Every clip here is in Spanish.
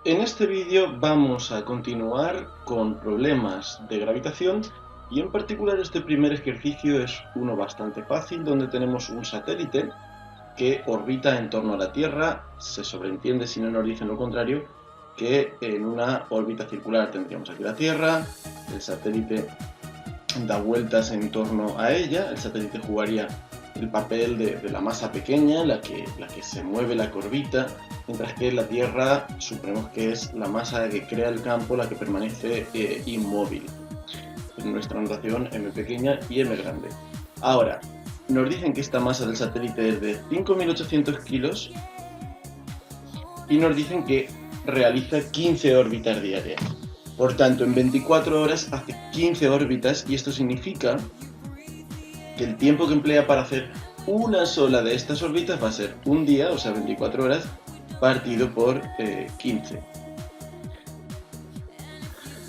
En este vídeo vamos a continuar con problemas de gravitación y en particular este primer ejercicio es uno bastante fácil donde tenemos un satélite que orbita en torno a la Tierra. Se sobreentiende, si no nos dicen lo contrario, que en una órbita circular tendríamos aquí la Tierra, el satélite da vueltas en torno a ella, el satélite jugaría el papel de la masa pequeña, la que se mueve, la que orbita, mientras que la Tierra suponemos que es la masa que crea el campo, la que permanece inmóvil. En nuestra notación m pequeña y m grande. Ahora, nos dicen que esta masa del satélite es de 5.800 kilos y nos dicen que realiza 15 órbitas diarias. Por tanto, en 24 horas hace 15 órbitas y esto significa que el tiempo que emplea para hacer una sola de estas órbitas va a ser un día, o sea 24 horas, partido por 15.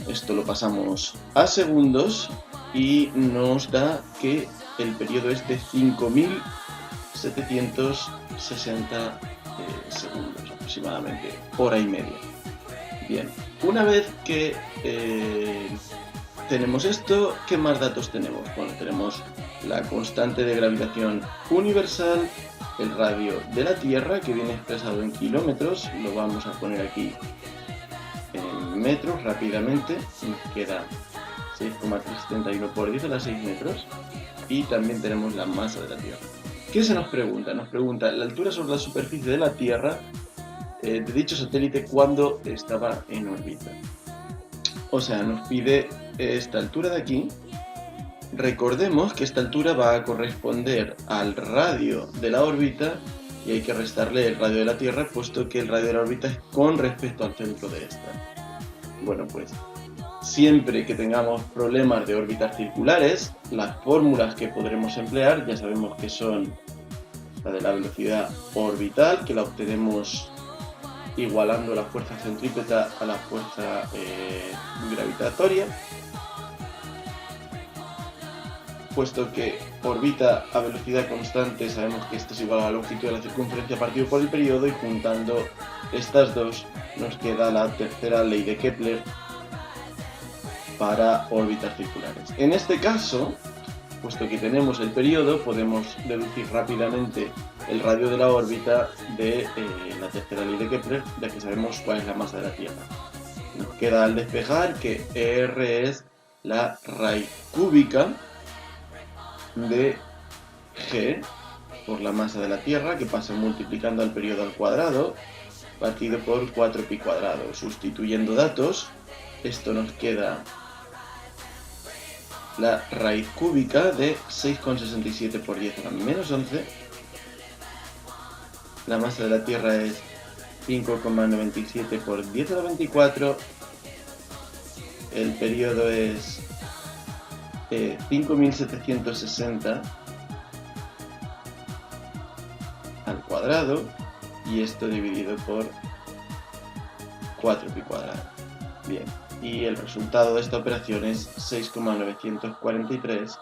Esto lo pasamos a segundos y nos da que el periodo es de 5.760 segundos aproximadamente, hora y media. Bien, una vez que tenemos esto, ¿qué más datos tenemos? Bueno, tenemos la constante de gravitación universal, el radio de la Tierra, que viene expresado en kilómetros, lo vamos a poner aquí en metros rápidamente, nos queda 6,371 por 10 a la 6 metros, y también tenemos la masa de la Tierra. ¿Qué se nos pregunta? Nos pregunta la altura sobre la superficie de la Tierra de dicho satélite cuando estaba en órbita. O sea, nos pide esta altura de aquí. Recordemos que esta altura va a corresponder al radio de la órbita y hay que restarle el radio de la Tierra, puesto que el radio de la órbita es con respecto al centro de esta. Bueno, pues siempre que tengamos problemas de órbitas circulares, las fórmulas que podremos emplear ya sabemos que son la de la velocidad orbital, que la obtenemos igualando la fuerza centrípeta a la fuerza gravitatoria, puesto que orbita a velocidad constante, sabemos que esto es igual a la longitud de la circunferencia partido por el periodo, y juntando estas dos nos queda la tercera ley de Kepler para órbitas circulares. En este caso, puesto que tenemos el periodo, podemos deducir rápidamente el radio de la órbita de la tercera ley de Kepler, ya que sabemos cuál es la masa de la Tierra. Nos queda al despejar que R es la raíz cúbica de G por la masa de la Tierra, que pasa multiplicando el periodo al cuadrado, partido por 4pi cuadrado. Sustituyendo datos, esto nos queda la raíz cúbica de 6,67 por 10 a la menos 11. La masa de la Tierra es 5,97 por 10 a la 24. El periodo es 5.760 al cuadrado y esto dividido por 4pi cuadrado. Bien, y el resultado de esta operación es 6,943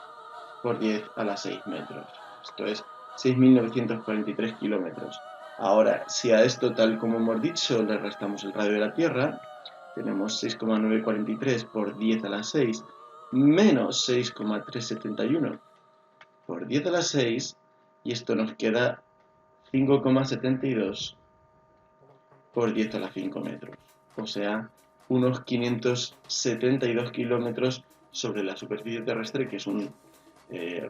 por 10 a la 6 metros. Esto es 6.943 kilómetros. Ahora, si a esto, tal como hemos dicho, le restamos el radio de la Tierra, tenemos 6,943 por 10 a la 6 menos 6,371 por 10 a la 6, y esto nos queda 5,72 por 10 a la 5 metros. O sea, unos 572 kilómetros sobre la superficie terrestre, que es un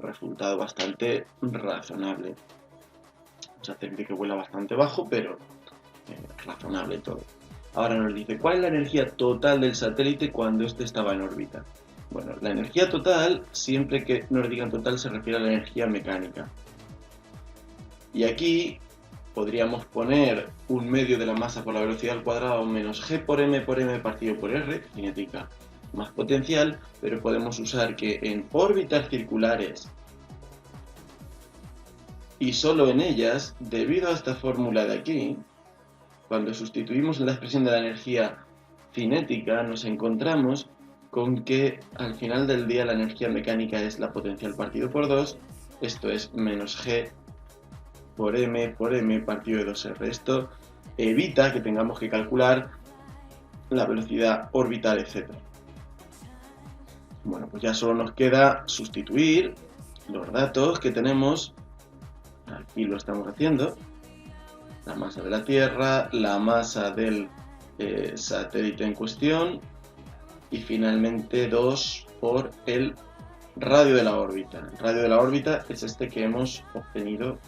resultado bastante razonable. Un satélite que vuela bastante bajo, pero razonable todo. Ahora nos dice, ¿cuál es la energía total del satélite cuando éste estaba en órbita? Bueno, la energía total, siempre que nos digan total, se refiere a la energía mecánica. Y aquí podríamos poner un medio de la masa por la velocidad al cuadrado menos g por m partido por r, que significa más potencial, pero podemos usar que en órbitas circulares y solo en ellas, debido a esta fórmula de aquí, cuando sustituimos la expresión de la energía cinética, nos encontramos con que al final del día la energía mecánica es la potencial partido por 2, esto es menos g por m partido de 2r. Esto evita que tengamos que calcular la velocidad orbital, etc. Bueno, pues ya solo nos queda sustituir los datos que tenemos, aquí lo estamos haciendo, la masa de la Tierra, la masa del satélite en cuestión y finalmente 2 por el radio de la órbita. El radio de la órbita es este que hemos obtenido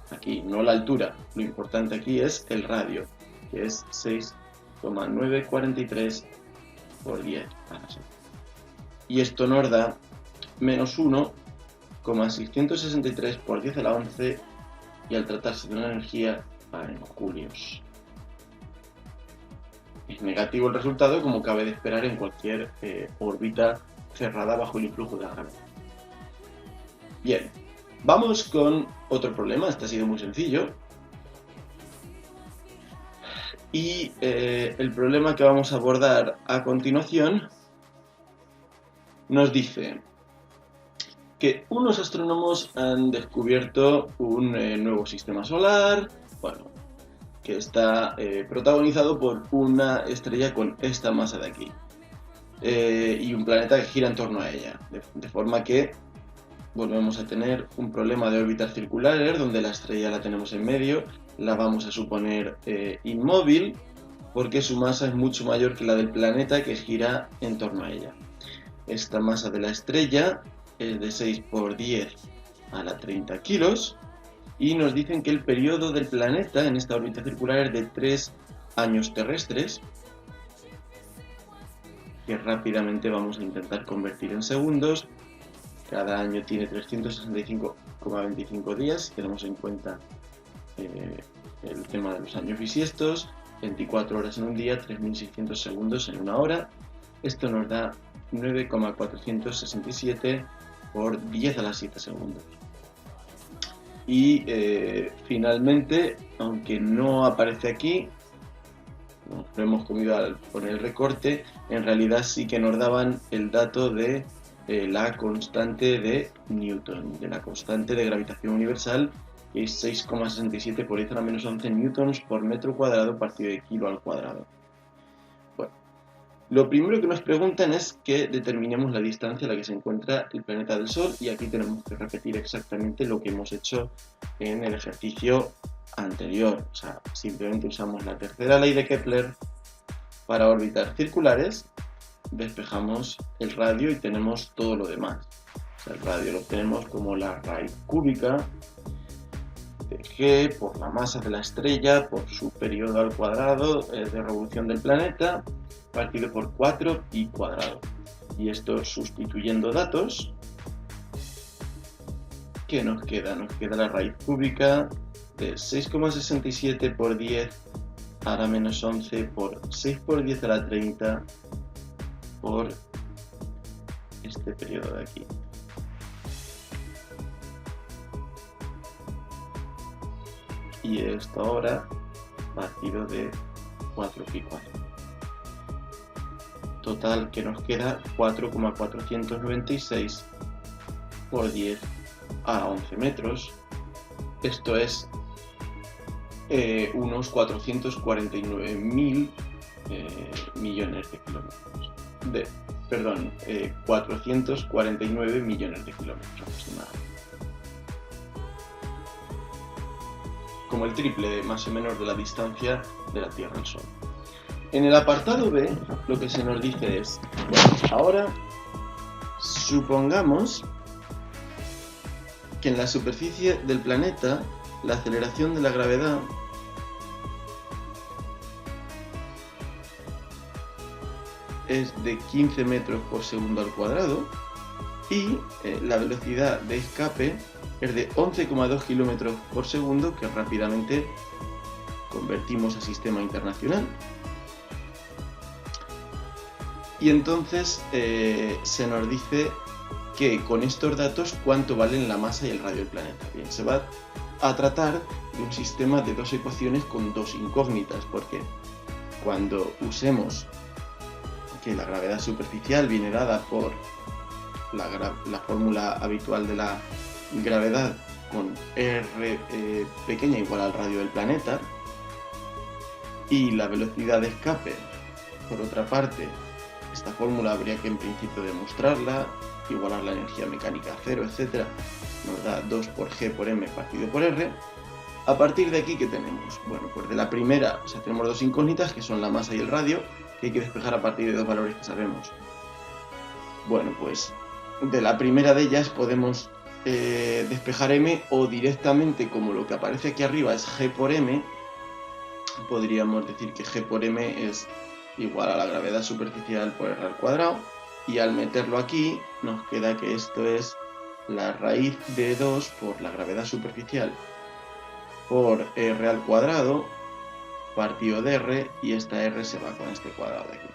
aquí, no la altura. Lo importante aquí es el radio, que es 6,943 por 10 a la 6. Y esto nos da menos 1,663 por 10 a la 11 y al tratarse de una energía en julios. Es negativo el resultado, como cabe de esperar en cualquier órbita cerrada bajo el influjo de la gravedad. Bien, vamos con otro problema. Este ha sido muy sencillo. Y el problema que vamos a abordar a continuación nos dice que unos astrónomos han descubierto un nuevo sistema solar, bueno, que está protagonizado por una estrella con esta masa de aquí y un planeta que gira en torno a ella, de forma que volvemos a tener un problema de órbitas circulares donde la estrella la tenemos en medio, la vamos a suponer inmóvil porque su masa es mucho mayor que la del planeta que gira en torno a ella. Esta masa de la estrella es de 6 por 10 a la 30 kilos y nos dicen que el periodo del planeta en esta órbita circular es de 3 años terrestres, que rápidamente vamos a intentar convertir en segundos. Cada año tiene 365,25 días, si tenemos en cuenta el tema de los años bisiestos, 24 horas en un día, 3.600 segundos en una hora. Esto nos da 9,467 por 10 a la 7 segundos. Y finalmente, aunque no aparece aquí, nos lo hemos comido al poner el recorte, en realidad sí que nos daban el dato de la constante de Newton, de la constante de gravitación universal, que es 6,67 por 10 a la menos 11 newtons por metro cuadrado partido de kilo al cuadrado. Bueno, lo primero que nos preguntan es que determinemos la distancia a la que se encuentra el planeta del Sol, y aquí tenemos que repetir exactamente lo que hemos hecho en el ejercicio anterior. O sea, simplemente usamos la tercera ley de Kepler para órbitas circulares, despejamos el radio y tenemos todo lo demás. O sea, el radio lo obtenemos como la raíz cúbica de G por la masa de la estrella por su periodo al cuadrado de revolución del planeta partido por 4 pi cuadrado. Y esto sustituyendo datos, ¿qué nos queda? Nos queda la raíz cúbica de 6,67 por 10 a la menos 11 por 6 por 10 a la 30 por este periodo de aquí. Y esto ahora partido de 4 pi cuadrado. Total que nos queda 4,496 por 10 a 11 metros. Esto es unos 449.000 millones de kilómetros. 449 millones de kilómetros aproximadamente. Como el triple más o menos de la distancia de la Tierra al Sol. En el apartado B, lo que se nos dice es, bueno, ahora supongamos que en la superficie del planeta la aceleración de la gravedad es de 15 metros por segundo al cuadrado y la velocidad de escape es de 11,2 kilómetros por segundo, que rápidamente convertimos a sistema internacional. Y entonces se nos dice que con estos datos cuánto valen la masa y el radio del planeta. Bien, se va a tratar de un sistema de dos ecuaciones con dos incógnitas, porque cuando usemos que la gravedad superficial viene dada por la fórmula habitual de la gravedad con R pequeña igual al radio del planeta, y la velocidad de escape Por otra parte, esta fórmula habría que en principio demostrarla, igualar la energía mecánica a 0, etc. Nos da 2 por G por M partido por R. A partir de aquí, ¿qué tenemos? Bueno, pues de la primera, o sea, tenemos dos incógnitas, que son la masa y el radio, que hay que despejar a partir de dos valores que sabemos. Bueno, pues de la primera de ellas podemos despejar M, o directamente, como lo que aparece aquí arriba es G por M, podríamos decir que G por M es igual a la gravedad superficial por R al cuadrado, y al meterlo aquí nos queda que esto es la raíz de 2 por la gravedad superficial por R al cuadrado partido de R, y esta R se va con este cuadrado de aquí.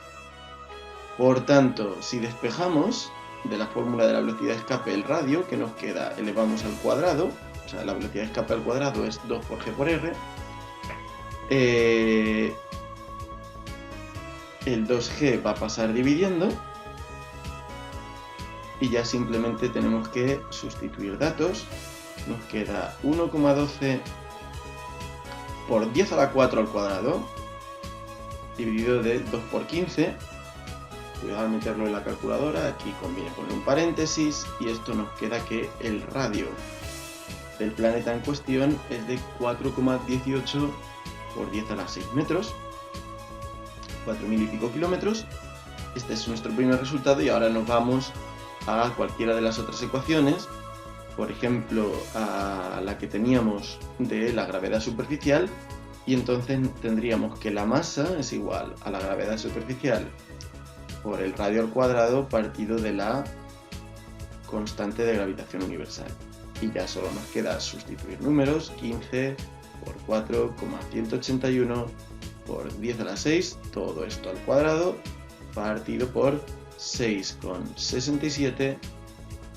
Por tanto, si despejamos de la fórmula de la velocidad de escape el radio, que nos queda, elevamos al cuadrado, o sea, la velocidad de escape al cuadrado es 2 por G por R, el 2G va a pasar dividiendo, y ya simplemente tenemos que sustituir datos. Nos queda 1,12 por 10 a la 4 al cuadrado, dividido de 2 por 15. Cuidado al meterlo en la calculadora, aquí conviene poner un paréntesis, y esto nos queda que el radio del planeta en cuestión es de 4,18 por 10 a la 6 metros, 4.000 y pico kilómetros. Este es nuestro primer resultado, y ahora nos vamos a cualquiera de las otras ecuaciones, por ejemplo a la que teníamos de la gravedad superficial, y entonces tendríamos que la masa es igual a la gravedad superficial por el radio al cuadrado partido de la constante de gravitación universal. Y ya solo nos queda sustituir números: 15 por 4,181 por 10 a la 6, todo esto al cuadrado, partido por 6,67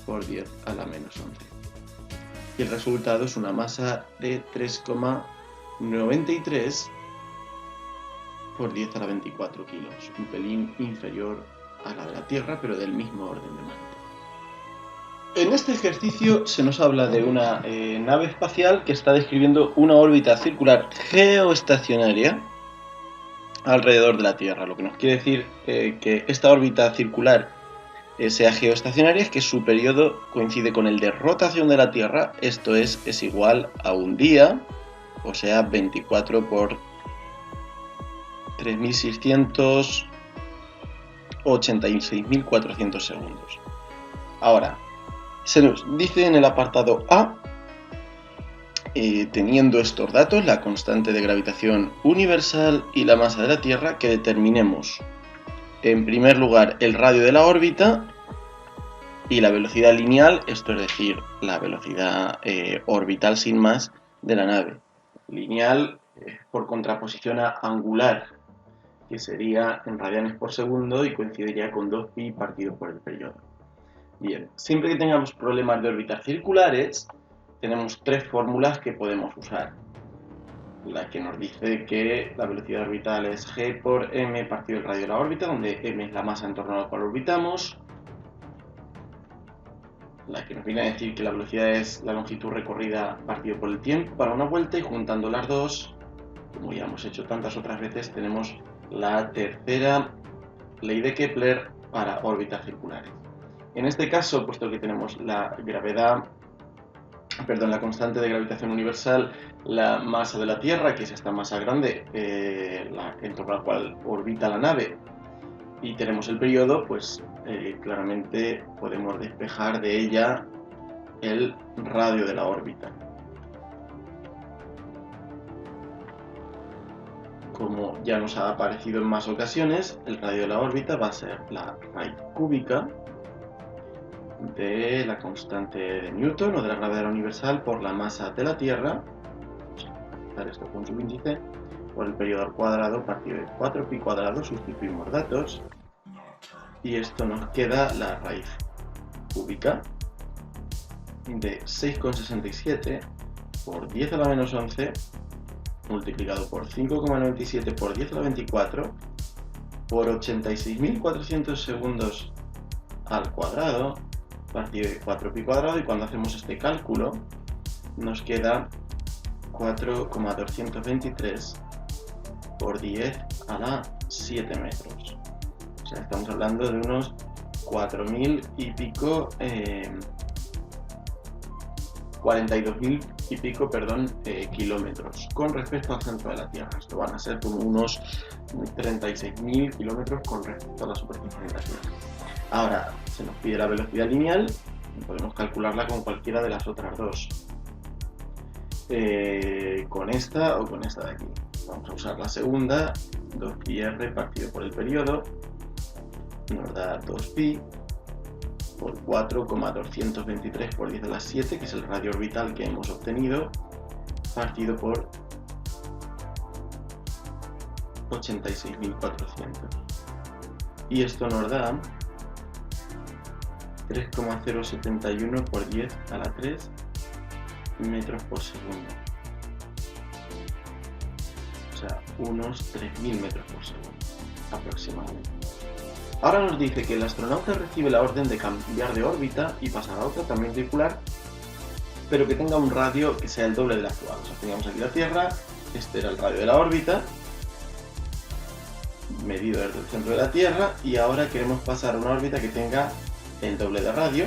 por 10 a la menos 11. Y el resultado es una masa de 3,93 por 10 a la 24 kilos, un pelín inferior a la de la Tierra, pero del mismo orden de magnitud. En este ejercicio se nos habla de una nave espacial que está describiendo una órbita circular geoestacionaria alrededor de la Tierra. Lo que nos quiere decir que esta órbita circular sea geoestacionaria es que su periodo coincide con el de rotación de la Tierra. Esto es igual a un día, o sea, 24 por 3.686.400 segundos. Ahora, se nos dice en el apartado A, teniendo estos datos, la constante de gravitación universal y la masa de la Tierra, que determinemos en primer lugar el radio de la órbita y la velocidad lineal, esto es decir, la velocidad orbital sin más de la nave. Lineal por contraposición a angular, que sería en radianes por segundo y coincidiría con 2pi partido por el periodo. Bien, siempre que tengamos problemas de órbitas circulares, tenemos tres fórmulas que podemos usar. La que nos dice que la velocidad orbital es g por m partido el radio de la órbita, donde m es la masa en torno a la cual orbitamos. La que nos viene a decir que la velocidad es la longitud recorrida partido por el tiempo para una vuelta, y juntando las dos, como ya hemos hecho tantas otras veces, tenemos la tercera ley de Kepler para órbitas circulares. En este caso, puesto que tenemos la constante de gravitación universal, la masa de la Tierra, que es esta masa grande, en torno a la cual orbita la nave, y tenemos el periodo, pues claramente podemos despejar de ella el radio de la órbita. Como ya nos ha aparecido en más ocasiones, el radio de la órbita va a ser la raíz cúbica de la constante de Newton o de la gravedad universal por la masa de la Tierra, esto con su índice, por el periodo al cuadrado partido de 4pi cuadrado, sustituimos datos, y esto nos queda la raíz cúbica de 6,67 por 10 a la menos 11 multiplicado por 5,97 por 10 a la 24 por 86.400 segundos al cuadrado partido de 4pi cuadrado, y cuando hacemos este cálculo nos queda 4,223 por 10 a la 7 metros. O sea, estamos hablando de unos 4.000 y pico, 42.000 y pico, perdón, kilómetros con respecto al centro de la Tierra. Esto van a ser como unos 36.000 kilómetros con respecto a la superficie de la Tierra. Ahora, se nos pide la velocidad lineal y podemos calcularla con cualquiera de las otras dos. Con esta o con esta de aquí. Vamos a usar la segunda, 2πr partido por el periodo, nos da 2pi por 4,223 por 10 a la 7, que es el radio orbital que hemos obtenido, partido por 86.400. Y esto nos da 3,071 por 10 a la 3 metros por segundo. O sea, unos 3.000 metros por segundo aproximadamente. Ahora nos dice que el astronauta recibe la orden de cambiar de órbita y pasar a otra también circular, pero que tenga un radio que sea el doble del actual. O sea, teníamos aquí la Tierra, este era el radio de la órbita, medido desde el centro de la Tierra, y ahora queremos pasar a una órbita que tenga el doble de radio.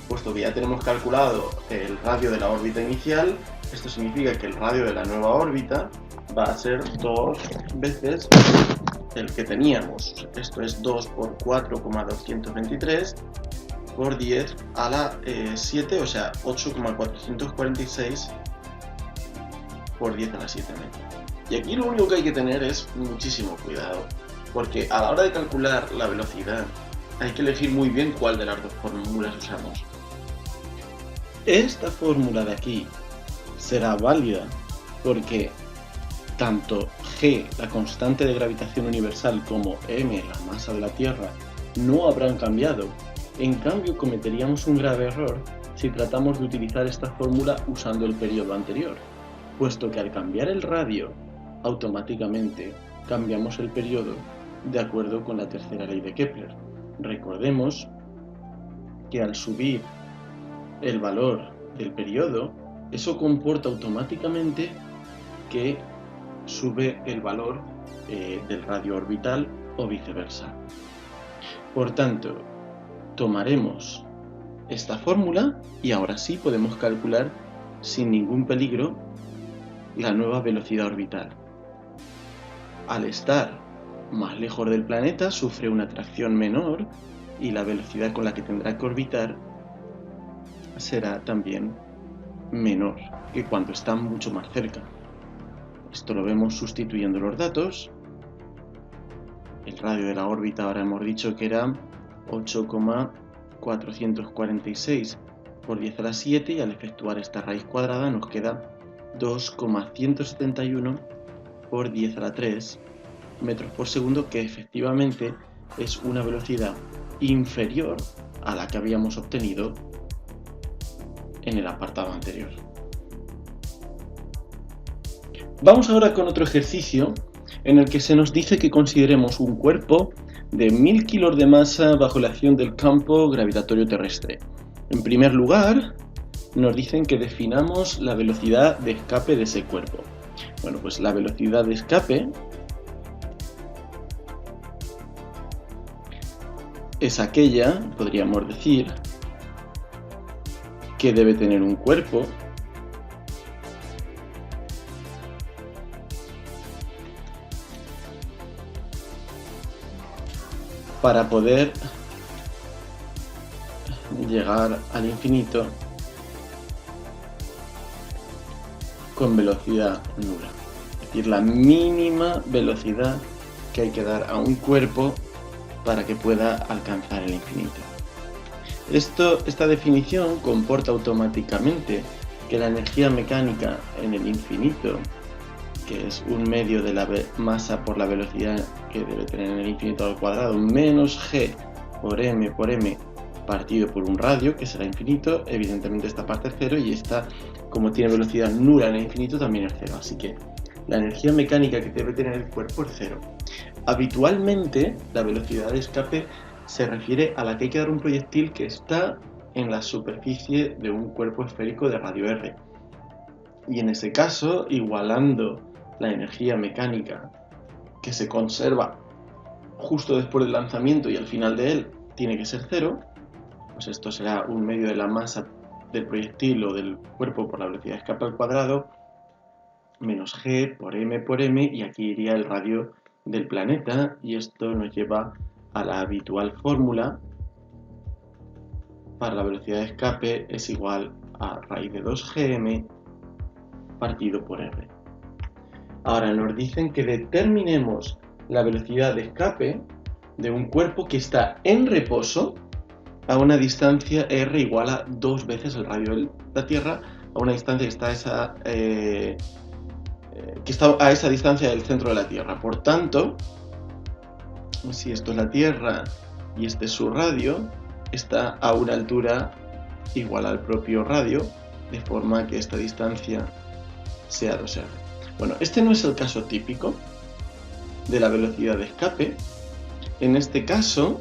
Puesto que ya tenemos calculado el radio de la órbita inicial, esto significa que el radio de la nueva órbita va a ser 2 veces el que teníamos. Esto es 2 por 4,223 por 10 a la 7, o sea, 8,446 por 10 a la 7 metros. Y aquí lo único que hay que tener es muchísimo cuidado, porque a la hora de calcular la velocidad hay que elegir muy bien cuál de las dos fórmulas usamos. Esta fórmula de aquí será válida porque tanto g, la constante de gravitación universal, como m, la masa de la Tierra, no habrán cambiado. En cambio, cometeríamos un grave error si tratamos de utilizar esta fórmula usando el periodo anterior, puesto que al cambiar el radio, automáticamente cambiamos el periodo de acuerdo con la tercera ley de Kepler. Recordemos que al subir el valor del periodo, eso comporta automáticamente que sube el valor del radio orbital o viceversa. Por tanto, tomaremos esta fórmula y ahora sí podemos calcular sin ningún peligro la nueva velocidad orbital. Al estar más lejos del planeta sufre una atracción menor y la velocidad con la que tendrá que orbitar será también menor que cuando está mucho más cerca. Esto lo vemos sustituyendo los datos. El radio de la órbita ahora hemos dicho que era 8,446 por 10 a la 7 y al efectuar esta raíz cuadrada nos queda 2,171 por 10 a la 3 metros por segundo, que efectivamente es una velocidad inferior a la que habíamos obtenido en el apartado anterior. Vamos ahora con otro ejercicio en el que se nos dice que consideremos un cuerpo de 1000 kilos de masa bajo la acción del campo gravitatorio terrestre. En primer lugar, nos dicen que definamos la velocidad de escape de ese cuerpo. Bueno, pues la velocidad de escape es aquella, podríamos decir, que debe tener un cuerpo para poder llegar al infinito con velocidad nula. Es decir, la mínima velocidad que hay que dar a un cuerpo para que pueda alcanzar el infinito. Esta definición comporta automáticamente que la energía mecánica en el infinito, que es un medio de la masa por la velocidad que debe tener en el infinito al cuadrado, menos g por m partido por un radio, que será infinito. Evidentemente esta parte es cero y esta, como tiene velocidad nula en el infinito, también es cero. Así que la energía mecánica que debe tener el cuerpo es cero. Habitualmente la velocidad de escape se refiere a la que hay que dar un proyectil que está en la superficie de un cuerpo esférico de radio r. Y en ese caso, igualando la energía mecánica que se conserva justo después del lanzamiento y al final de él tiene que ser 0, pues esto será un medio de la masa del proyectil o del cuerpo por la velocidad de escape al cuadrado, menos g por m, y aquí iría el radio del planeta, y esto nos lleva a la habitual fórmula para la velocidad de escape es igual a raíz de 2gm partido por r. Ahora nos dicen que determinemos la velocidad de escape de un cuerpo que está en reposo a una distancia r igual a 2 veces el radio de la Tierra, a una distancia que está a esa distancia del centro de la Tierra. Por tanto, si esto es la Tierra y este es su radio, está a una altura igual al propio radio, de forma que esta distancia sea 2r. Bueno, este no es el caso típico de la velocidad de escape. En este caso,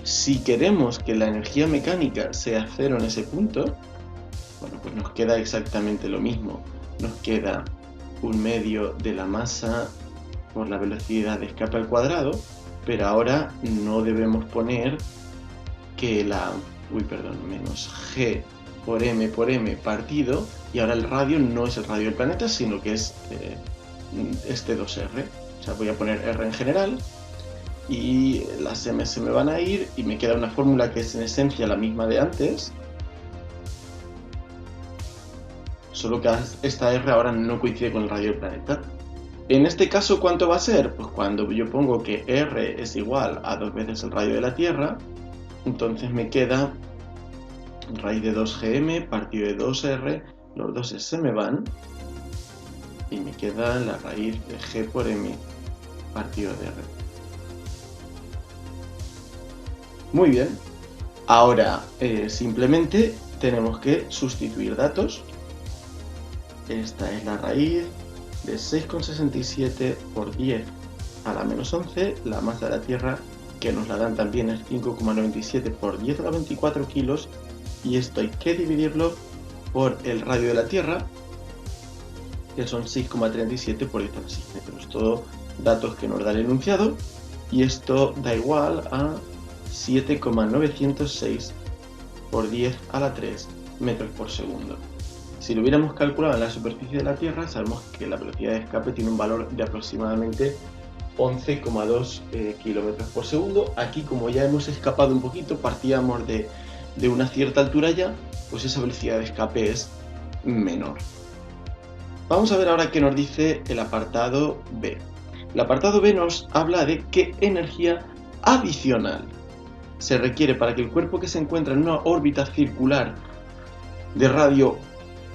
si queremos que la energía mecánica sea 0 en ese punto, bueno, pues nos queda exactamente lo mismo. Nos queda un medio de la masa por la velocidad de escape al cuadrado, pero ahora no debemos poner que menos g por m partido, y ahora el radio no es el radio del planeta, sino que es este 2r. O sea, voy a poner r en general, y las m se me van a ir, y me queda una fórmula que es en esencia la misma de antes, solo que esta r ahora no coincide con el radio del planeta. En este caso, ¿cuánto va a ser? Pues cuando yo pongo que r es igual a 2 veces el radio de la Tierra, entonces me queda raíz de 2gm partido de 2r, los 2 se me van, y me queda la raíz de g por m partido de r. Muy bien, ahora simplemente tenemos que sustituir datos. Esta es la raíz de 6,67 por 10 a la menos 11, la masa de la Tierra, que nos la dan también, es 5,97 por 10 a la 24 kilos, y esto hay que dividirlo por el radio de la Tierra, que son 6,37 por 10 a la 6 metros. Todo datos que nos da el enunciado, y esto da igual a 7,906 por 10 a la 3 metros por segundo. Si lo hubiéramos calculado en la superficie de la Tierra, sabemos que la velocidad de escape tiene un valor de aproximadamente 11,2 kilómetros por segundo. Aquí, como ya hemos escapado un poquito, partíamos de una cierta altura ya, pues esa velocidad de escape es menor. Vamos a ver ahora qué nos dice el apartado B. El apartado B nos habla de qué energía adicional se requiere para que el cuerpo que se encuentra en una órbita circular de radio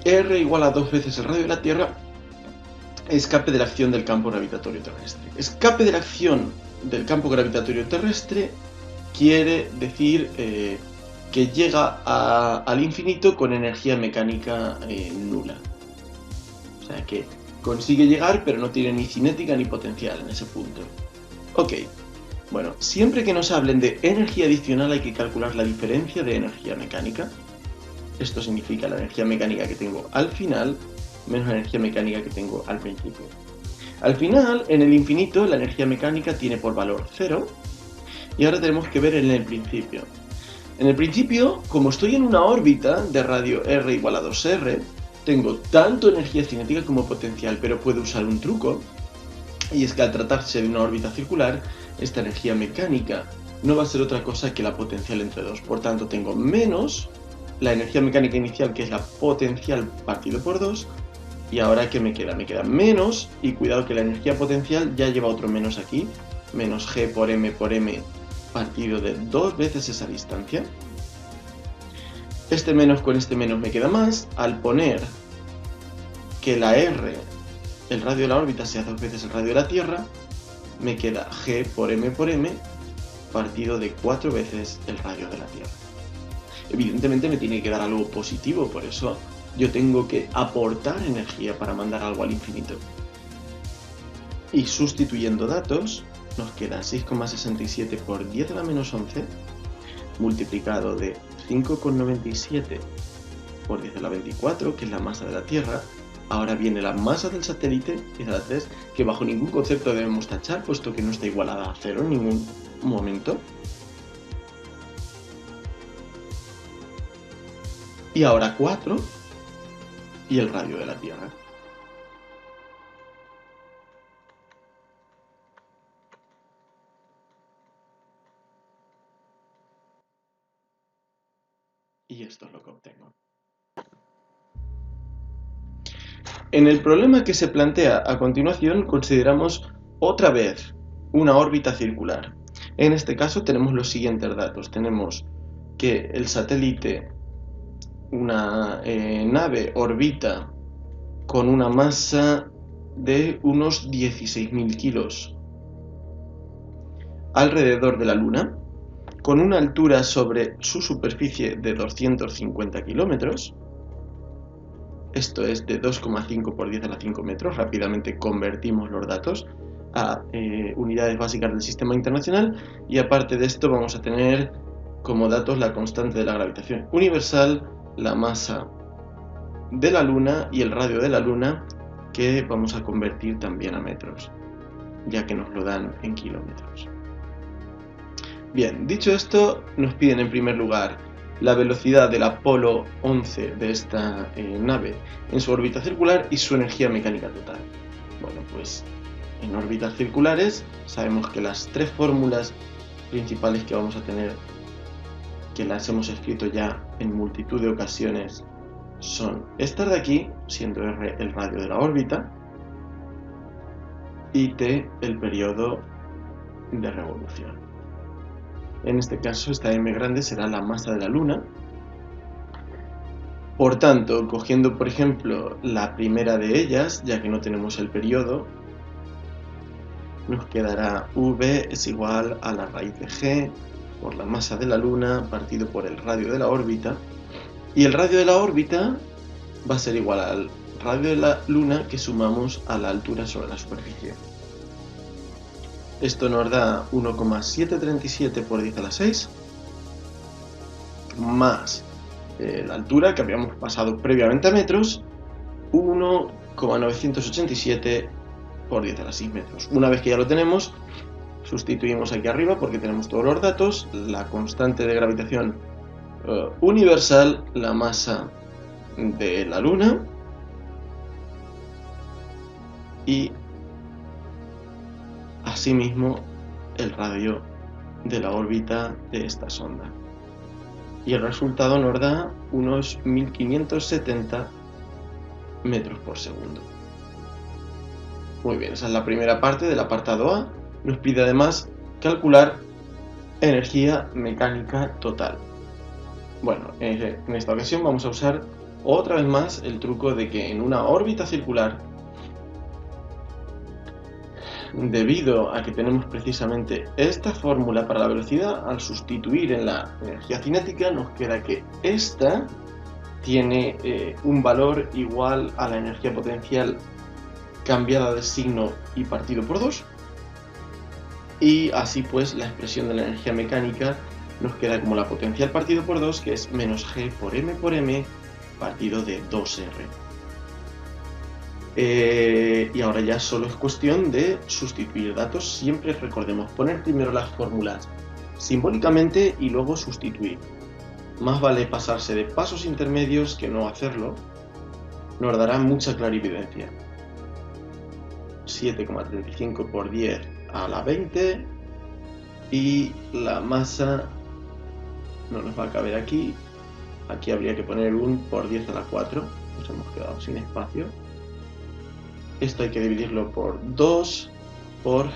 r igual a 2 veces el radio de la Tierra escape de la acción del campo gravitatorio terrestre. Escape de la acción del campo gravitatorio terrestre quiere decir que llega al infinito con energía mecánica nula. O sea que consigue llegar, pero no tiene ni cinética ni potencial en ese punto. Ok, bueno, siempre que nos hablen de energía adicional hay que calcular la diferencia de energía mecánica. Esto significa la energía mecánica que tengo al final menos la energía mecánica que tengo al principio. Al final, en el infinito, la energía mecánica tiene por valor 0, y ahora tenemos que ver en el principio. En el principio, como estoy en una órbita de radio r igual a 2r, tengo tanto energía cinética como potencial, pero puedo usar un truco, y es que al tratarse de una órbita circular, esta energía mecánica no va a ser otra cosa que la potencial entre 2. Por tanto, tengo menos la energía mecánica inicial, que es la potencial partido por 2, y ahora ¿qué me queda? Me queda menos, y cuidado que la energía potencial ya lleva otro menos aquí, menos g por m partido de 2 veces esa distancia. Este menos con este menos me queda más. Al poner que la r, el radio de la órbita, sea 2 veces el radio de la Tierra, me queda g por m partido de 4 veces el radio de la Tierra. Evidentemente me tiene que dar algo positivo, por eso yo tengo que aportar energía para mandar algo al infinito. Y sustituyendo datos, nos queda 6,67 por 10 a la menos 11 multiplicado de 5,97 por 10 a la 24, que es la masa de la Tierra, Ahora viene la masa del satélite, que es la 3, que bajo ningún concepto debemos tachar, puesto que no está igualada a 0 en ningún momento. Y ahora 4 y el radio de la Tierra. Y esto es lo que obtengo. En el problema que se plantea a continuación consideramos otra vez una órbita circular. En este caso tenemos los siguientes datos. Tenemos que el satélite, una nave, orbita con una masa de unos 16.000 kilos alrededor de la Luna, con una altura sobre su superficie de 250 kilómetros. Esto es de 2,5 por 10 a la 5 metros. Rápidamente convertimos los datos a unidades básicas del sistema internacional, y aparte de esto vamos a tener como datos la constante de la gravitación universal, la masa de la Luna y el radio de la Luna, que vamos a convertir también a metros, ya que nos lo dan en kilómetros. Bien, dicho esto, nos piden en primer lugar la velocidad del Apolo 11 de esta nave en su órbita circular y su energía mecánica total. Bueno, pues en órbitas circulares sabemos que las tres fórmulas principales que vamos a tener, que las hemos escrito ya en multitud de ocasiones, son estas de aquí, siendo R el radio de la órbita y T el periodo de revolución. En este caso, esta m grande será la masa de la Luna. Por tanto, cogiendo por ejemplo la primera de ellas, ya que no tenemos el periodo, nos quedará v es igual a la raíz de g por la masa de la Luna partido por el radio de la órbita. Y el radio de la órbita va a ser igual al radio de la Luna que sumamos a la altura sobre la superficie. Esto nos da 1,737 por 10 a la 6 más la altura que habíamos pasado previamente a metros, 1,987 por 10 a la 6 metros. Una vez que ya lo tenemos, sustituimos aquí arriba porque tenemos todos los datos, la constante de gravitación universal, la masa de la Luna y asimismo el radio de la órbita de esta sonda. Y el resultado nos da unos 1570 metros por segundo. Muy bien, esa es la primera parte del apartado A. Nos pide además calcular energía mecánica total. Bueno, en esta ocasión vamos a usar otra vez más el truco de que en una órbita circular, debido a que tenemos precisamente esta fórmula para la velocidad, al sustituir en la energía cinética nos queda que esta tiene un valor igual a la energía potencial cambiada de signo y partido por 2, y así pues la expresión de la energía mecánica nos queda como la potencial partido por 2, que es menos g por m partido de 2r. Y ahora ya solo es cuestión de sustituir datos. Siempre recordemos poner primero las fórmulas simbólicamente y luego sustituir. Más vale pasarse de pasos intermedios que no hacerlo. Nos dará mucha clarividencia. 7,35 por 10 a la 20 y la masa no nos va a caber aquí. Aquí habría que poner un por 10 a la 4. Nos hemos quedado sin espacio. Esto hay que dividirlo por 2 por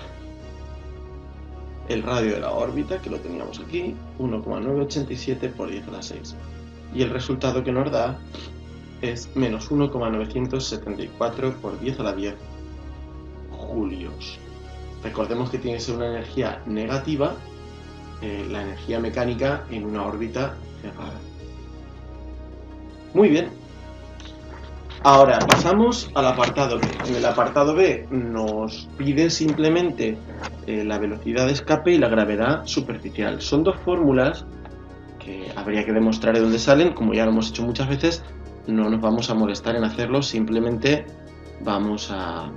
el radio de la órbita, que lo teníamos aquí, 1,987 por 10 a la 6. Y el resultado que nos da es menos 1,974 por 10 a la 10 julios. Recordemos que tiene que ser una energía negativa, la energía mecánica en una órbita cerrada. Muy bien. Ahora pasamos al apartado B. En el apartado B nos pide simplemente la velocidad de escape y la gravedad superficial. Son dos fórmulas que habría que demostrar de dónde salen, como ya lo hemos hecho muchas veces, no nos vamos a molestar en hacerlo, simplemente vamos a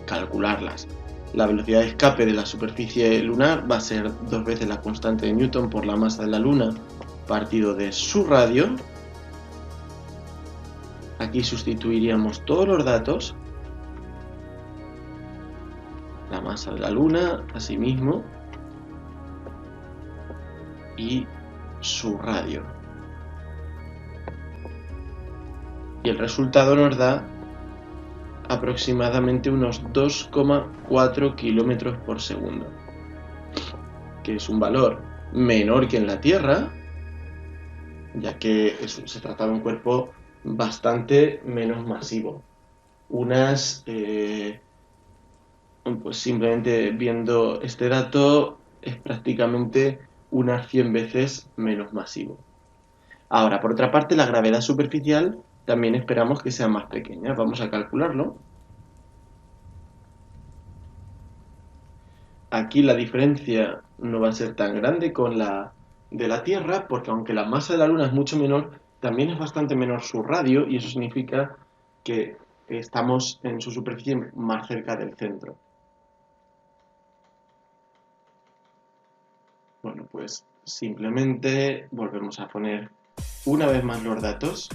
calcularlas. La velocidad de escape de la superficie lunar va a ser 2 veces la constante de Newton por la masa de la Luna partido de su radio. Aquí sustituiríamos todos los datos. La masa de la Luna, asimismo, y su radio. Y el resultado nos da aproximadamente unos 2,4 kilómetros por segundo, que es un valor menor que en la Tierra, ya que se trata de un cuerpo bastante menos masivo. Pues simplemente viendo este dato, es prácticamente unas 100 veces menos masivo. Ahora, por otra parte, la gravedad superficial también esperamos que sea más pequeña. Vamos a calcularlo. Aquí la diferencia no va a ser tan grande con la de la Tierra, porque aunque la masa de la Luna es mucho menor, también es bastante menor su radio, y eso significa que estamos en su superficie más cerca del centro. Bueno, pues simplemente volvemos a poner una vez más los datos.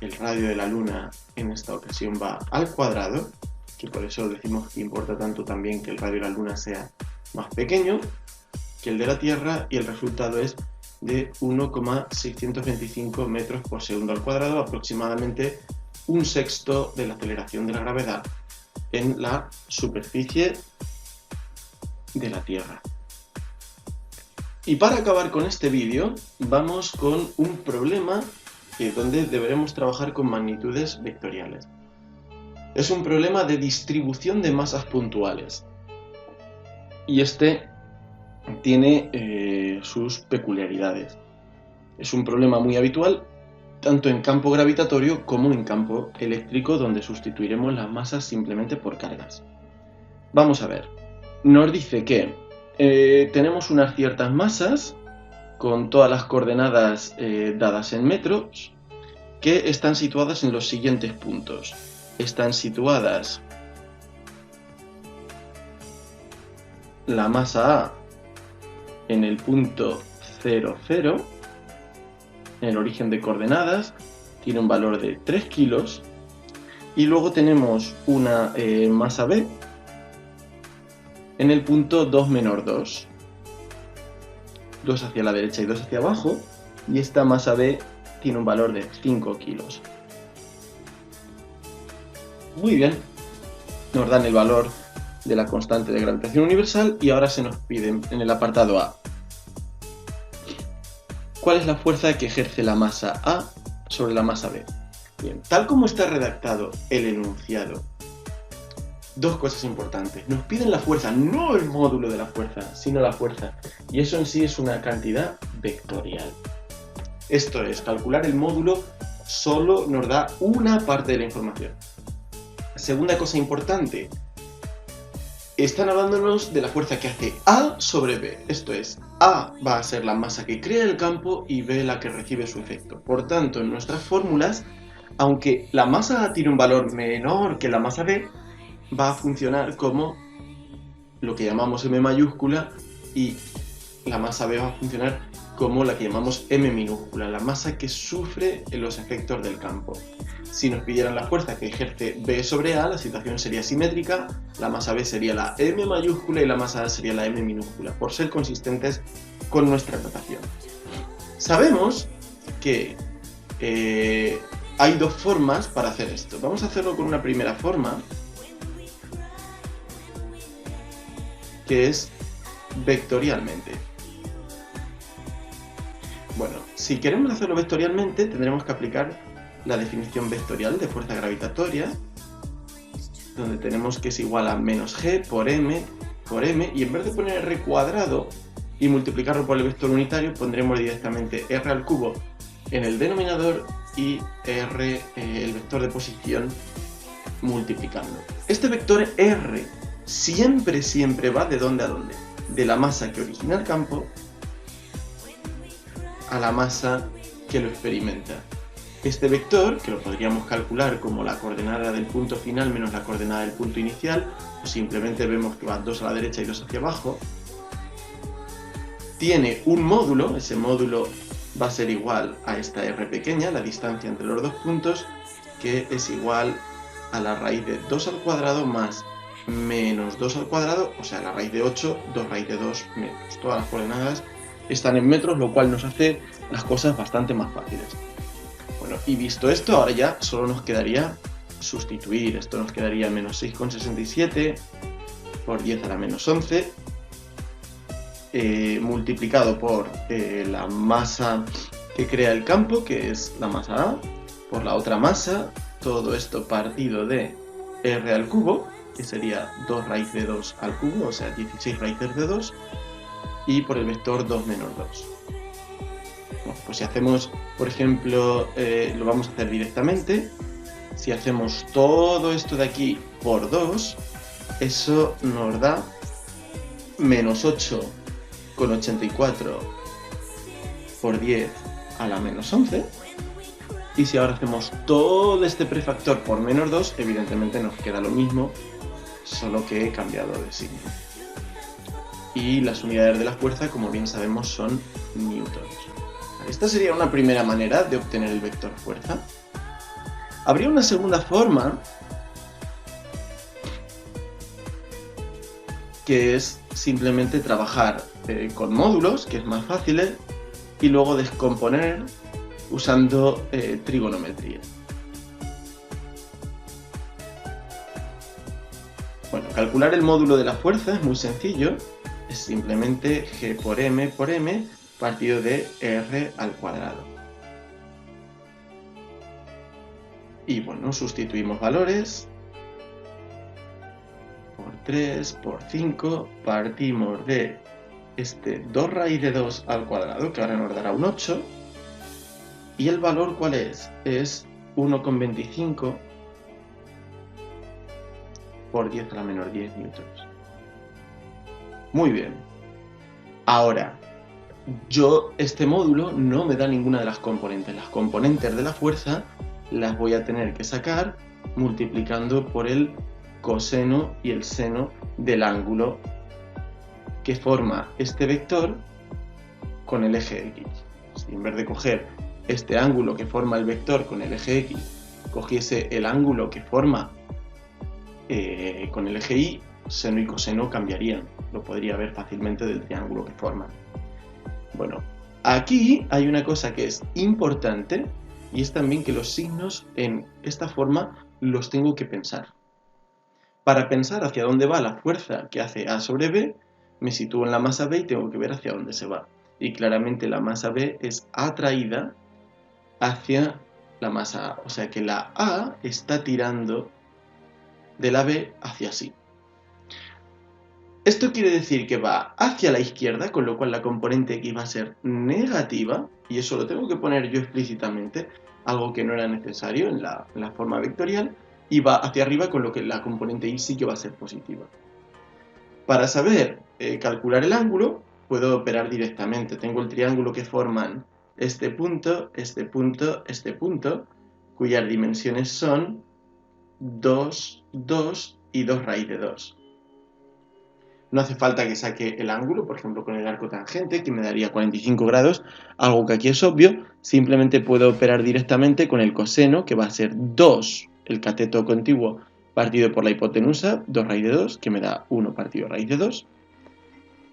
El radio de la Luna en esta ocasión va al cuadrado, que por eso decimos que importa tanto también que el radio de la Luna sea más pequeño que el de la Tierra, y el resultado es de 1,625 metros por segundo al cuadrado, aproximadamente un sexto de la aceleración de la gravedad en la superficie de la Tierra. Y para acabar con este vídeo, vamos con un problema donde deberemos trabajar con magnitudes vectoriales. Es un problema de distribución de masas puntuales. Y este tiene sus peculiaridades. Es un problema muy habitual tanto en campo gravitatorio como en campo eléctrico, donde sustituiremos las masas simplemente por cargas. Vamos a ver. Nos dice que tenemos unas ciertas masas con todas las coordenadas dadas en metros, que están situadas en los siguientes puntos. Están situadas la masa A en el punto 0, 0, en el origen de coordenadas, tiene un valor de 3 kilos, y luego tenemos una masa B en el punto 2 menor 2, 2 hacia la derecha y 2 hacia abajo, y esta masa B tiene un valor de 5 kilos. Muy bien, nos dan el valor de la constante de gravitación universal, y ahora se nos pide en el apartado A: ¿cuál es la fuerza que ejerce la masa A sobre la masa B? Bien, tal como está redactado el enunciado, dos cosas importantes. Nos piden la fuerza, no el módulo de la fuerza, sino la fuerza. Y eso en sí es una cantidad vectorial. Esto es, calcular el módulo solo nos da una parte de la información. Segunda cosa importante, están hablándonos de la fuerza que hace A sobre B. Esto es, A va a ser la masa que crea el campo y B la que recibe su efecto. Por tanto, en nuestras fórmulas, aunque la masa A tiene un valor menor que la masa B, va a funcionar como lo que llamamos M mayúscula, y la masa B va a funcionar como la que llamamos M minúscula, la masa que sufre los efectos del campo. Si nos pidieran la fuerza que ejerce B sobre A, la situación sería simétrica, la masa B sería la M mayúscula y la masa A sería la M minúscula, por ser consistentes con nuestra notación. Sabemos que hay dos formas para hacer esto. Vamos a hacerlo con una primera forma, que es vectorialmente. Bueno, si queremos hacerlo vectorialmente, tendremos que aplicar la definición vectorial de fuerza gravitatoria, donde tenemos que es igual a menos g por m, y en vez de poner r cuadrado y multiplicarlo por el vector unitario, pondremos directamente r al cubo en el denominador y r, el vector de posición, multiplicando. Este vector r siempre va de dónde a dónde, de la masa que origina el campo a la masa que lo experimenta. Este vector, que lo podríamos calcular como la coordenada del punto final menos la coordenada del punto inicial, o simplemente vemos que va 2 a la derecha y 2 hacia abajo, tiene un módulo, ese módulo va a ser igual a esta r pequeña, la distancia entre los dos puntos, que es igual a la raíz de 2 al cuadrado más menos 2 al cuadrado, o sea, la raíz de 8, 2 raíz de 2 metros. Todas las coordenadas están en metros, lo cual nos hace las cosas bastante más fáciles. Bueno, y visto esto, ahora ya solo nos quedaría sustituir. Esto nos quedaría menos 6,67 por 10 a la menos 11, multiplicado por la masa que crea el campo, que es la masa A, por la otra masa, todo esto partido de r al cubo, que sería 2 raíz de 2 al cubo, o sea, 16 raíces de 2, y por el vector 2 menos 2. Bueno, pues si hacemos, por ejemplo, lo vamos a hacer directamente. Si hacemos todo esto de aquí por 2, eso nos da menos 8,84 por 10 a la menos 11. Y si ahora hacemos todo este prefactor por menos 2, evidentemente nos queda lo mismo, solo que he cambiado de signo. Y las unidades de la fuerza, como bien sabemos, son newtons. Esta sería una primera manera de obtener el vector fuerza. Habría una segunda forma, que es simplemente trabajar con módulos, que es más fácil, y luego descomponer usando trigonometría. Bueno, calcular el módulo de la fuerza es muy sencillo, es simplemente g por m partido de r al cuadrado. Y bueno, sustituimos valores por 3, por 5, partimos de este 2 raíz de 2 al cuadrado, que ahora nos dará un 8, y el valor ¿cuál es? Es 1,25 por 10 a la menor 10 newtons. Muy bien. Ahora, este módulo no me da ninguna de las componentes. Las componentes de la fuerza las voy a tener que sacar multiplicando por el coseno y el seno del ángulo que forma este vector con el eje X. Si en vez de coger este ángulo que forma el vector con el eje X, cogiese el ángulo que forma con el eje Y, seno y coseno cambiarían. Lo podría ver fácilmente del triángulo que forman. Bueno, aquí hay una cosa que es importante, y es también que los signos en esta forma los tengo que pensar. Para pensar hacia dónde va la fuerza que hace A sobre B, me sitúo en la masa B y tengo que ver hacia dónde se va. Y claramente la masa B es atraída hacia la masa A. O sea que la A está tirando de la B hacia sí. Esto quiere decir que va hacia la izquierda, con lo cual la componente X va a ser negativa, y eso lo tengo que poner yo explícitamente, algo que no era necesario en la forma vectorial, y va hacia arriba, con lo que la componente Y sí que va a ser positiva. Para saber calcular el ángulo, puedo operar directamente. Tengo el triángulo que forman este punto, este punto, este punto, cuyas dimensiones son 2, 2 y 2 raíz de 2. No hace falta que saque el ángulo, por ejemplo con el arco tangente, que me daría 45 grados, algo que aquí es obvio. Simplemente puedo operar directamente con el coseno, que va a ser 2, el cateto contiguo, partido por la hipotenusa, 2 raíz de 2, que me da 1 partido raíz de 2.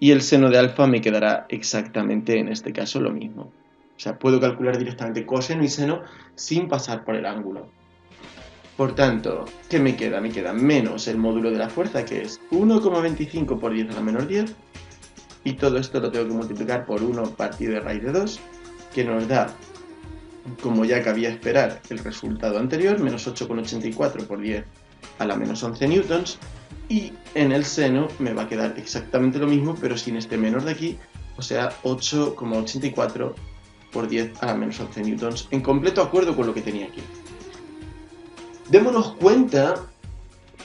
Y el seno de alfa me quedará exactamente, en este caso, lo mismo. O sea, puedo calcular directamente coseno y seno sin pasar por el ángulo. Por tanto, ¿qué me queda? Me queda menos el módulo de la fuerza, que es 1,25 por 10 a la menor 10, y todo esto lo tengo que multiplicar por 1 partido de raíz de 2, que nos da, como ya cabía esperar, el resultado anterior, menos 8,84 por 10 a la menos 11 newtons, y en el seno me va a quedar exactamente lo mismo, pero sin este menor de aquí, o sea, 8,84 por 10 a la menos 11 newtons, en completo acuerdo con lo que tenía aquí. Démonos cuenta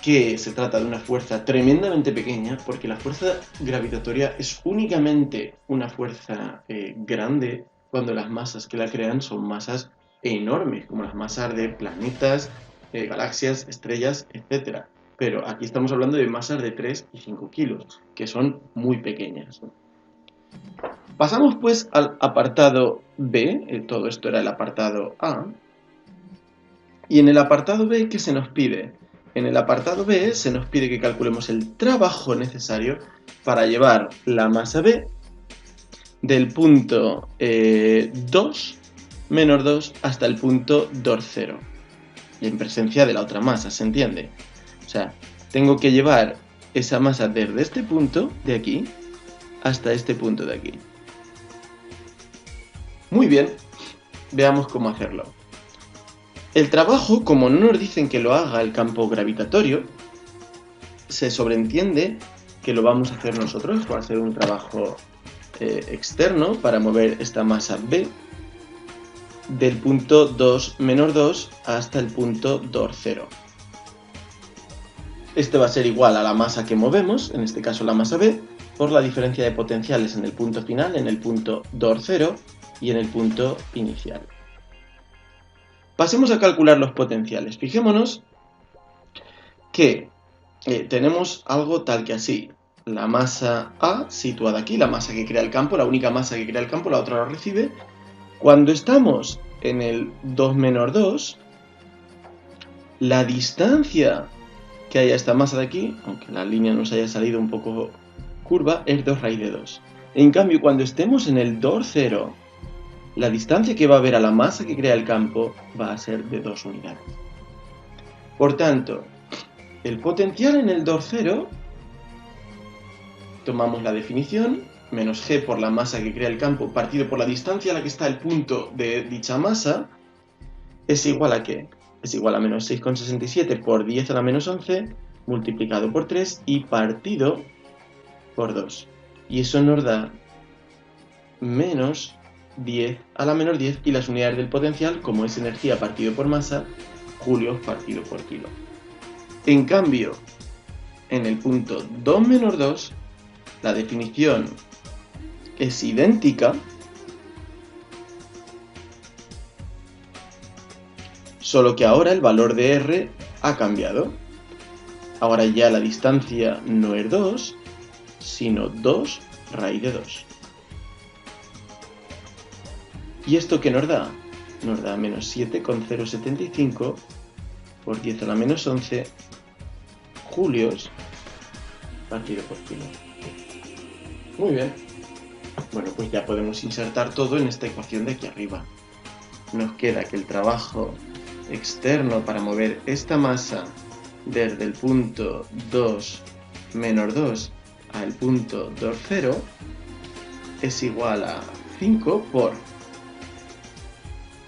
que se trata de una fuerza tremendamente pequeña, porque la fuerza gravitatoria es únicamente una fuerza grande, cuando las masas que la crean son masas enormes, como las masas de planetas, galaxias, estrellas, etc. Pero aquí estamos hablando de masas de 3 y 5 kilos, que son muy pequeñas. Pasamos pues al apartado B, todo esto era el apartado A, y en el apartado B, ¿qué se nos pide? En el apartado B se nos pide que calculemos el trabajo necesario para llevar la masa B del punto 2, menos 2, hasta el punto 2,0. Y en presencia de la otra masa, ¿se entiende? O sea, tengo que llevar esa masa desde este punto de aquí hasta este punto de aquí. Muy bien, veamos cómo hacerlo. El trabajo, como no nos dicen que lo haga el campo gravitatorio, se sobreentiende que lo vamos a hacer nosotros, va a ser un trabajo externo para mover esta masa B del punto 2 menos 2 hasta el punto 2,0. Este va a ser igual a la masa que movemos, en este caso la masa B, por la diferencia de potenciales en el punto final, en el punto 2,0 y en el punto inicial. Pasemos a calcular los potenciales. Fijémonos que tenemos algo tal que así. La masa A situada aquí, la masa que crea el campo, la única masa que crea el campo, la otra lo recibe. Cuando estamos en el 2 menos 2, la distancia que hay a esta masa de aquí, aunque la línea nos haya salido un poco curva, es 2 raíz de 2. En cambio, cuando estemos en el 2,0, la distancia que va a haber a la masa que crea el campo va a ser de 2 unidades. Por tanto, el potencial en el 2,0, tomamos la definición, menos g por la masa que crea el campo partido por la distancia a la que está el punto de dicha masa, es igual a ¿qué? Es igual a menos 6,67 por 10 a la menos 11 multiplicado por 3 y partido por 2. Y eso nos da menos 10 a la menos 10 y las unidades del potencial, como es energía partido por masa, julios partido por kilo. En cambio, en el punto 2 menos 2, la definición es idéntica, solo que ahora el valor de R ha cambiado. Ahora ya la distancia no es 2, sino 2 raíz de 2. ¿Y esto qué nos da? Nos da menos 7,075 por 10 a la menos 11 julios partido por kilo. Muy bien. Bueno, pues ya podemos insertar todo en esta ecuación de aquí arriba. Nos queda que el trabajo externo para mover esta masa desde el punto 2 menos 2 al punto 2,0 es igual a 5 por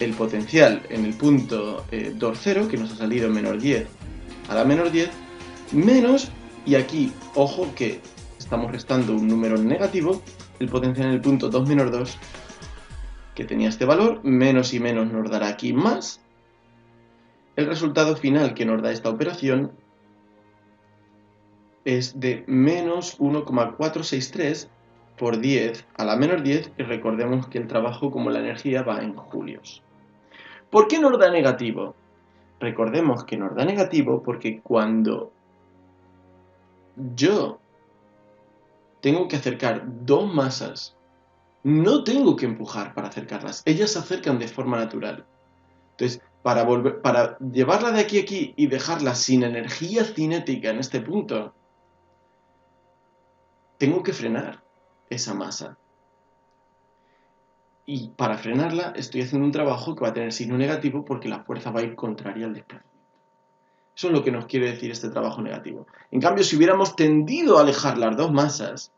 el potencial en el punto 2,0, que nos ha salido menos 10 a la menos 10, menos, y aquí, ojo que estamos restando un número negativo, el potencial en el punto 2 menos 2, que tenía este valor, menos y menos nos dará aquí más. El resultado final que nos da esta operación es de menos 1,463 por 10 a la menos 10, y recordemos que el trabajo como la energía va en julios. ¿Por qué nos da negativo? Recordemos que nos da negativo porque cuando yo tengo que acercar dos masas, no tengo que empujar para acercarlas, ellas se acercan de forma natural. Entonces, para llevarla de aquí a aquí y dejarla sin energía cinética en este punto, tengo que frenar esa masa. Y para frenarla estoy haciendo un trabajo que va a tener signo negativo porque la fuerza va a ir contraria al desplazamiento. Eso es lo que nos quiere decir este trabajo negativo. En cambio, si hubiéramos tendido a alejar las dos masas,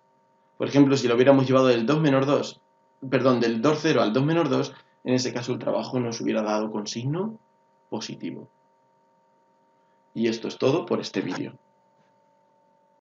por ejemplo, si lo hubiéramos llevado del 2 menos 2, perdón, del 2,0 al 2 menos 2, en ese caso el trabajo nos hubiera dado con signo positivo. Y esto es todo por este vídeo.